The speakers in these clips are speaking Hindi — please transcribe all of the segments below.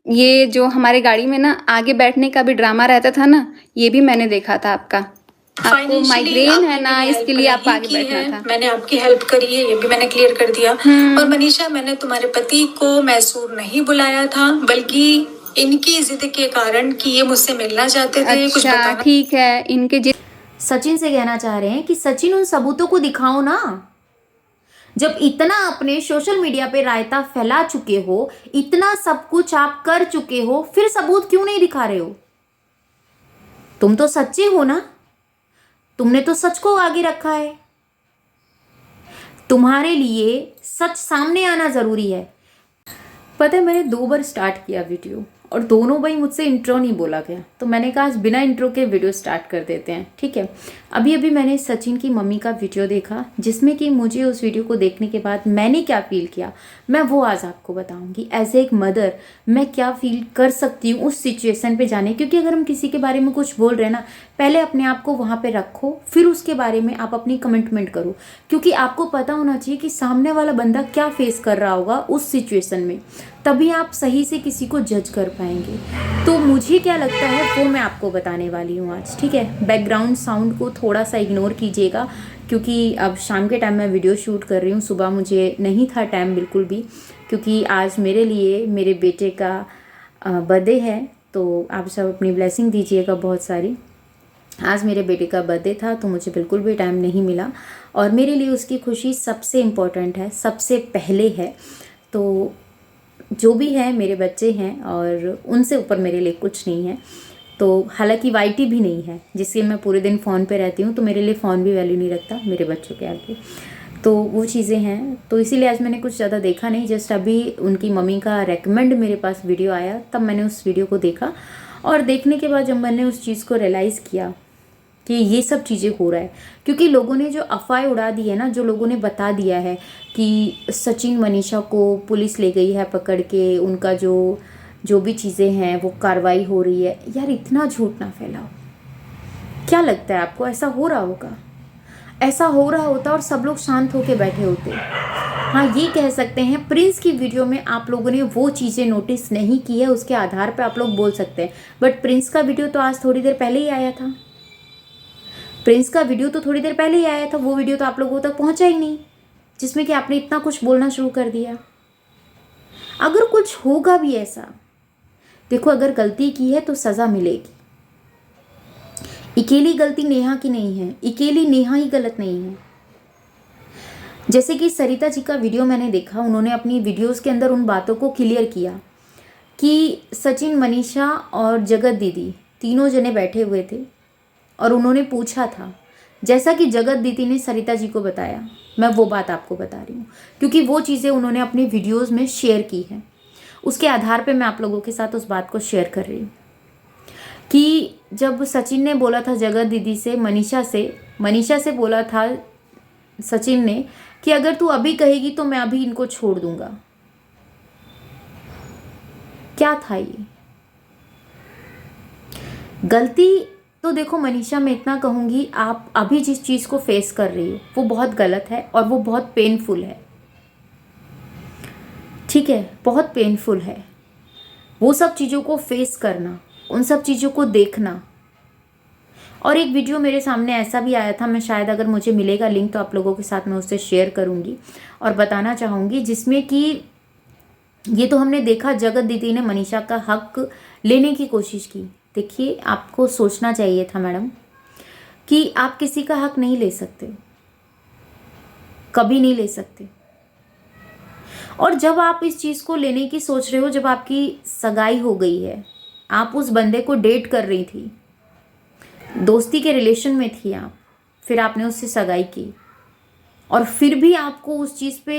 ये जो हमारे गाड़ी में ना आगे बैठने का भी ड्रामा रहता था ना, ये भी मैंने देखा था आपका। आपको माइग्रेन है ना, इसके लिए आप आगे बैठना था। मैंने आपकी हेल्प करी है, ये भी मैंने क्लियर कर दिया। और मनीषा, मैंने तुम्हारे पति को मैसूर नहीं बुलाया था, बल्कि इनकी जिद के कारण कि ये मुझसे मिलना चाहते थे। कुछ अच्छा बताना। ठीक है, इनके सचिन से कहना चाह रहे हैं कि सचिन उन सबूतों को दिखाओ ना। जब इतना अपने सोशल मीडिया पे रायता फैला चुके हो, इतना सब कुछ आप कर चुके हो, फिर सबूत क्यों नहीं दिखा रहे हो? तुम तो सच्चे हो ना, तुमने तो सच को आगे रखा है। तुम्हारे लिए सच सामने आना जरूरी है। पता है, मैंने 2 बार स्टार्ट किया वीडियो और दोनों भाई मुझसे इंट्रो नहीं बोला गया, तो मैंने कहा आज बिना इंट्रो के वीडियो स्टार्ट कर देते हैं। ठीक है, अभी अभी मैंने सचिन की मम्मी का वीडियो देखा, जिसमें कि मुझे उस वीडियो को देखने के बाद मैंने क्या फील किया, मैं वो आज आपको बताऊंगी। एज ए एक मदर मैं क्या फील कर सकती हूँ उस सिचुएशन पे जाने, क्योंकि अगर हम किसी के बारे में कुछ बोल रहे हैं ना, पहले अपने आप को वहाँ पे रखो, फिर उसके बारे में आप अपनी कमिटमेंट करो, क्योंकि आपको पता होना चाहिए कि सामने वाला बंदा क्या फेस कर रहा होगा उस सिचुएशन में, तभी आप सही से किसी को जज कर पाएंगे। तो मुझे क्या लगता है वो मैं आपको बताने वाली हूँ आज। ठीक है, बैकग्राउंड साउंड को थोड़ा सा इग्नोर कीजिएगा, क्योंकि अब शाम के टाइम मैं वीडियो शूट कर रही हूँ, सुबह मुझे नहीं था टाइम बिल्कुल भी, क्योंकि आज मेरे लिए मेरे बेटे का बर्थडे है। तो आप सब अपनी ब्लेसिंग दीजिएगा बहुत सारी। आज मेरे बेटे का बर्थडे था, तो मुझे बिल्कुल भी टाइम नहीं मिला, और मेरे लिए उसकी खुशी सबसे इम्पोर्टेंट है, सबसे पहले है। तो जो भी है मेरे बच्चे हैं, और उनसे ऊपर मेरे लिए कुछ नहीं है। तो हालांकि वाईटी भी नहीं है, जिससे मैं पूरे दिन फ़ोन पे रहती हूँ, तो मेरे लिए फ़ोन भी वैल्यू नहीं रखता मेरे बच्चों के आगे। तो वो चीज़ें हैं, तो इसीलिए आज मैंने कुछ ज़्यादा देखा नहीं। जस्ट अभी उनकी मम्मी का रेकमेंड मेरे पास वीडियो आया, तब मैंने उस वीडियो को देखा, और देखने के बाद जब मैंने उस चीज़ को रियलाइज़ किया कि ये सब चीज़ें हो रहा है, क्योंकि लोगों ने जो अफवाह उड़ा दी है ना, जो लोगों ने बता दिया है कि सचिन मनीषा को पुलिस ले गई है पकड़ के, उनका जो भी चीज़ें हैं वो कार्रवाई हो रही है, यार इतना झूठ ना फैलाओ। क्या लगता है आपको ऐसा हो रहा होगा? ऐसा हो रहा होता और सब लोग शांत होके बैठे होते। हाँ, ये कह सकते हैं प्रिंस की वीडियो में आप लोगों ने वो चीज़ें नोटिस नहीं की है, उसके आधार पर आप लोग बोल सकते हैं, बट प्रिंस का वीडियो तो आज थोड़ी देर पहले ही आया था। प्रिंस का वीडियो तो थोड़ी देर पहले ही आया था, वो वीडियो तो आप लोगों तक पहुंचा ही नहीं, जिसमें कि आपने इतना कुछ बोलना शुरू कर दिया। अगर कुछ होगा भी ऐसा, देखो अगर गलती की है तो सज़ा मिलेगी। अकेली गलती नेहा की नहीं है, अकेली नेहा ही गलत नहीं है। जैसे कि सरिता जी का वीडियो मैंने देखा, उन्होंने अपनी वीडियोस के अंदर उन बातों को क्लियर किया कि सचिन, मनीषा और जगत दीदी तीनों जने बैठे हुए थे, और उन्होंने पूछा था, जैसा कि जगत दीदी ने सरिता जी को बताया, मैं वो बात आपको बता रही हूँ, क्योंकि वो चीज़ें उन्होंने अपनी वीडियोस में शेयर की है। उसके आधार पे मैं आप लोगों के साथ उस बात को शेयर कर रही हूँ कि जब सचिन ने बोला था जगत दीदी से, मनीषा से बोला था सचिन ने कि अगर तू अभी कहेगी तो मैं अभी इनको छोड़ दूंगा। क्या था ये गलती? तो देखो मनीषा, मैं इतना कहूँगी, आप अभी जिस चीज़ को फेस कर रही हो वो बहुत गलत है और वो बहुत पेनफुल है। ठीक है, बहुत पेनफुल है वो सब चीज़ों को फेस करना, उन सब चीज़ों को देखना। और एक वीडियो मेरे सामने ऐसा भी आया था, मैं शायद अगर मुझे मिलेगा लिंक तो आप लोगों के साथ मैं उससे शेयर करूँगी और बताना चाहूँगी, जिसमें कि ये तो हमने देखा जगत दीदी ने मनीषा का हक लेने की कोशिश की। देखिए, आपको सोचना चाहिए था मैडम कि आप किसी का हक नहीं ले सकते, कभी नहीं ले सकते। और जब आप इस चीज़ को लेने की सोच रहे हो, जब आपकी सगाई हो गई है, आप उस बंदे को डेट कर रही थी, दोस्ती के रिलेशन में थी आप, फिर आपने उससे सगाई की, और फिर भी आपको उस चीज़ पे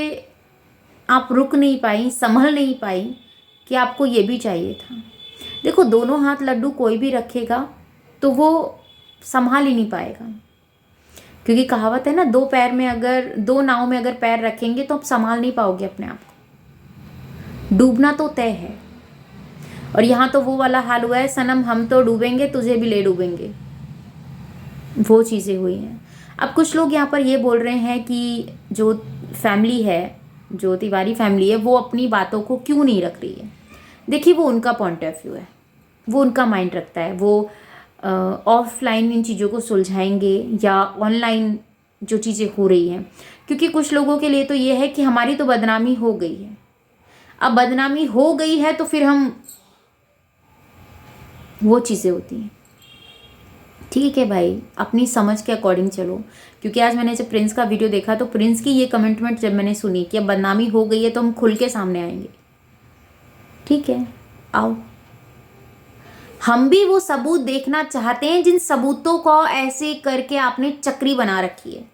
आप रुक नहीं पाई, संभल नहीं पाई कि आपको ये भी चाहिए था। देखो, दोनों हाथ लड्डू कोई भी रखेगा तो वो संभाल ही नहीं पाएगा, क्योंकि कहावत है ना, दो नाव में अगर पैर रखेंगे तो आप संभाल नहीं पाओगे अपने आप को, डूबना तो तय है। और यहाँ तो वो वाला हाल हुआ है, सनम हम तो डूबेंगे तुझे भी ले डूबेंगे, वो चीज़ें हुई हैं। अब कुछ लोग यहाँ पर ये बोल रहे हैं कि जो फैमिली है, जो तिवारी फैमिली है, वो अपनी बातों को क्यों नहीं रख रही है। देखिए वो उनका पॉइंट ऑफ व्यू है, वो उनका माइंड रखता है, वो ऑफलाइन इन चीज़ों को सुलझाएंगे या ऑनलाइन जो चीज़ें हो रही हैं। क्योंकि कुछ लोगों के लिए तो ये है कि हमारी तो बदनामी हो गई है, अब बदनामी हो गई है तो फिर हम, वो चीज़ें होती हैं। ठीक है भाई, अपनी समझ के अकॉर्डिंग चलो। क्योंकि आज मैंने जब प्रिंस का वीडियो देखा तो प्रिंस की ये कमिटमेंट जब मैंने सुनी कि अब बदनामी हो गई है तो हम खुल के सामने आएंगे, ठीक है आओ। हम भी वो सबूत देखना चाहते हैं जिन सबूतों को ऐसे करके आपने चक्री बना रखी है।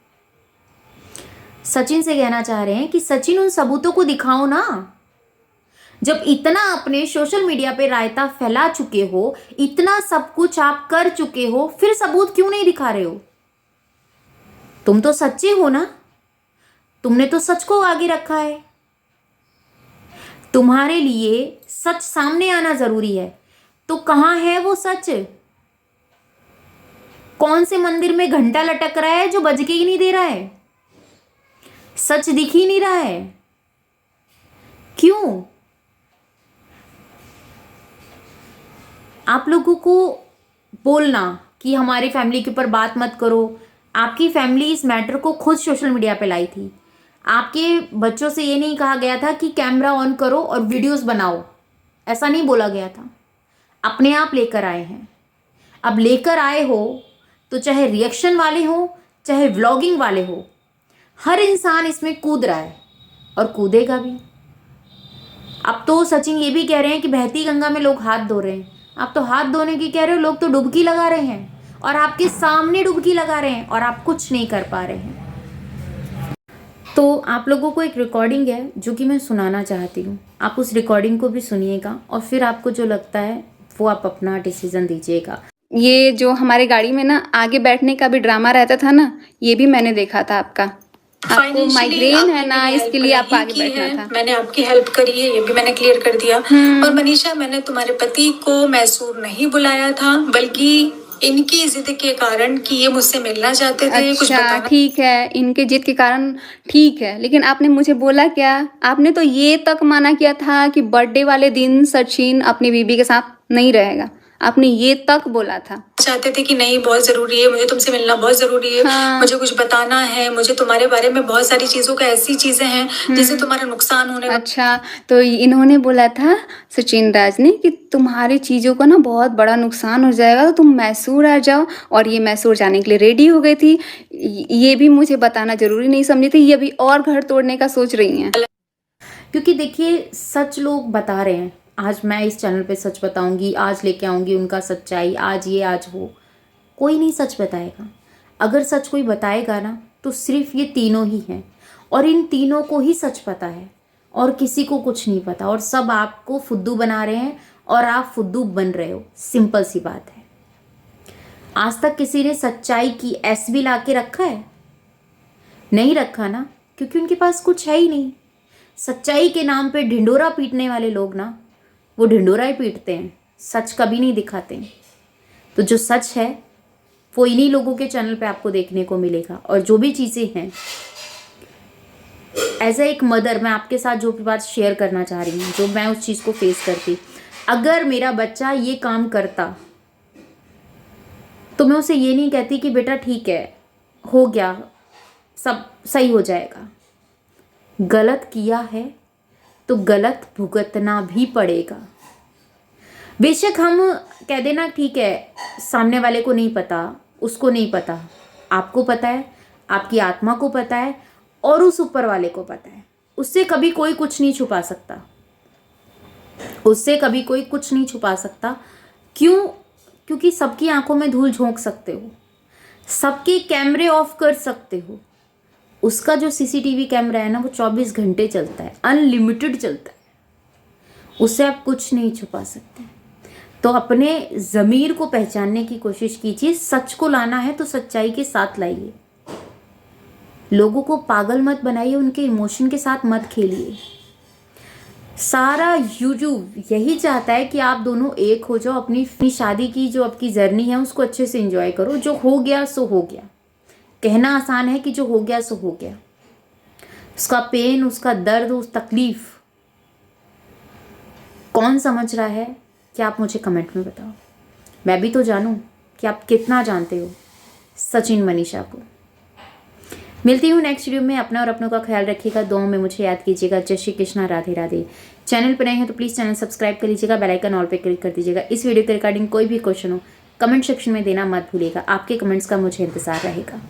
सचिन से कहना चाह रहे हैं कि सचिन उन सबूतों को दिखाओ ना। जब इतना अपने सोशल मीडिया पे रायता फैला चुके हो, इतना सब कुछ आप कर चुके हो, फिर सबूत क्यों नहीं दिखा रहे हो? तुम तो सच्चे हो ना, तुमने तो सच को आगे रखा है। तुम्हारे लिए सच सामने आना जरूरी है, तो कहां है वो सच? कौन से मंदिर में घंटा लटक रहा है जो बज के ही नहीं दे रहा है? सच दिख ही नहीं रहा है, क्यों? आप लोगों को बोलना कि हमारी फैमिली के ऊपर बात मत करो, आपकी फैमिली इस मैटर को खुद सोशल मीडिया पे लाई थी। आपके बच्चों से ये नहीं कहा गया था कि कैमरा ऑन करो और वीडियोस बनाओ, ऐसा नहीं बोला गया था। अपने आप लेकर आए हैं। अब लेकर आए हो तो चाहे रिएक्शन वाले हो चाहे व्लॉगिंग वाले हो, हर इंसान इसमें कूद रहा है और कूदेगा भी। अब तो सचिन ये भी कह रहे हैं कि बहती गंगा में लोग हाथ धो रहे हैं। आप तो हाथ धोने की कह रहे हो, लोग तो डुबकी लगा रहे हैं और आपके सामने डुबकी लगा रहे हैं और आप कुछ नहीं कर पा रहे हैं। तो आप लोगों को एक रिकॉर्डिंग है जो कि मैं सुनाना चाहती हूँ, आप उस रिकॉर्डिंग को भी सुनिएगा और फिर आपको जो लगता है वो आप अपना डिसीजन दीजिएगा। ये जो हमारे गाड़ी में ना आगे बैठने का भी ड्रामा रहता था ना, ये भी मैंने देखा था आपका। आपको Financially माइग्रेन है आपने ना, मेरी इसके help लिए आपको नहीं आगे की बैठना है। था। मैंने आपकी हेल्प करी है, ये भी मैंने क्लियर कर दिया। और मनीषा, मैंने तुम्हारे पति को मैसूर नहीं बुलाया था, बल्कि इनकी जिद के कारण कि ये मुझसे मिलना चाहते थे, कुछ अच्छा बताना ठीक है, इनके जिद के कारण ठीक है, लेकिन आपने मुझे बोला क्या? आपने तो ये तक माना किया था कि बर्थडे वाले दिन सचिन अपनी बीबी के साथ नहीं रहेगा, आपने ये तक बोला था। चाहते थे कि नहीं बहुत जरूरी है, मुझे तुमसे मिलना बहुत जरूरी है। हाँ। मुझे कुछ बताना है, मुझे तुम्हारे बारे में बहुत सारी चीजों का, ऐसी चीजें हैं जिससे तुम्हारा नुकसान होने वाला। अच्छा, तो इन्होंने बोला था सचिन राज ने कि तुम्हारी चीज़ों का ना बहुत बड़ा नुकसान हो जाएगा, तो तुम मैसूर आ जाओ, और ये मैसूर जाने के लिए रेडी हो गई थी। ये भी मुझे बताना जरूरी नहीं समझी थी, ये अभी और घर तोड़ने का सोच रही हैं। क्योंकि देखिए सच लोग बता रहे हैं। आज मैं इस चैनल पे सच बताऊंगी, आज लेके आऊंगी उनका सच्चाई, आज ये आज वो। कोई नहीं सच बताएगा। अगर सच कोई बताएगा ना तो सिर्फ ये तीनों ही हैं, और इन तीनों को ही सच पता है और किसी को कुछ नहीं पता, और सब आपको फुद्दू बना रहे हैं और आप फुद्दू बन रहे हो। सिंपल सी बात है। आज तक किसी ने सच्चाई की एसबी ला के रखा है? नहीं रखा ना, क्योंकि उनके पास कुछ है ही नहीं। सच्चाई के नाम पे ढिंडोरा पीटने वाले लोग ना, वो ढिंडोरा ही पीटते हैं, सच कभी नहीं दिखाते। तो जो सच है वो इन्हीं लोगों के चैनल पे आपको देखने को मिलेगा। और जो भी चीज़ें हैं, एज ए एक मदर मैं आपके साथ जो भी बात शेयर करना चाह रही हूँ, जो मैं उस चीज़ को फेस करती, अगर मेरा बच्चा ये काम करता तो मैं उसे ये नहीं कहती कि बेटा ठीक है, हो गया, सब सही हो जाएगा। गलत किया है तो गलत भुगतना भी पड़ेगा। बेशक हम कह देना ठीक है, सामने वाले को नहीं पता, उसको नहीं पता, आपको पता है, आपकी आत्मा को पता है, और उस ऊपर वाले को पता है। उससे कभी कोई कुछ नहीं छुपा सकता, उससे कभी कोई कुछ नहीं छुपा सकता। क्यों? क्योंकि सबकी आंखों में धूल झोंक सकते हो, सबके कैमरे ऑफ कर सकते हो। उसका जो सीसीटीवी कैमरा है ना, वो 24 घंटे चलता है, अनलिमिटेड चलता है, उससे आप कुछ नहीं छुपा सकते। तो अपने ज़मीर को पहचानने की कोशिश कीजिए। सच को लाना है तो सच्चाई के साथ लाइए। लोगों को पागल मत बनाइए, उनके इमोशन के साथ मत खेलिए। सारा यूट्यूब यही चाहता है कि आप दोनों एक हो जाओ, अपनी शादी की जो आपकी जर्नी है उसको अच्छे से एंजॉय करो। जो हो गया सो हो गया। कहना आसान है कि जो हो गया सो हो गया। उसका पेन, उसका दर्द, उस तकलीफ कौन समझ रहा है कि आप मुझे कमेंट में बताओ, मैं भी तो जानूं कि आप कितना जानते हो सचिन मनीषा को। मिलती हूँ नेक्स्ट वीडियो में। अपना और अपनों का ख्याल रखिएगा, दुआओं में मुझे याद कीजिएगा। जय श्री कृष्णा, राधे राधे। चैनल पर नए हैं तो प्लीज़ चैनल सब्सक्राइब कर लीजिएगा, बेल आइकन ऑल पे क्लिक कर दीजिएगा। इस वीडियो के रिगार्डिंग कोई भी क्वेश्चन हो कमेंट सेक्शन में देना मत भूलिएगा, आपके कमेंट्स का मुझे इंतजार रहेगा।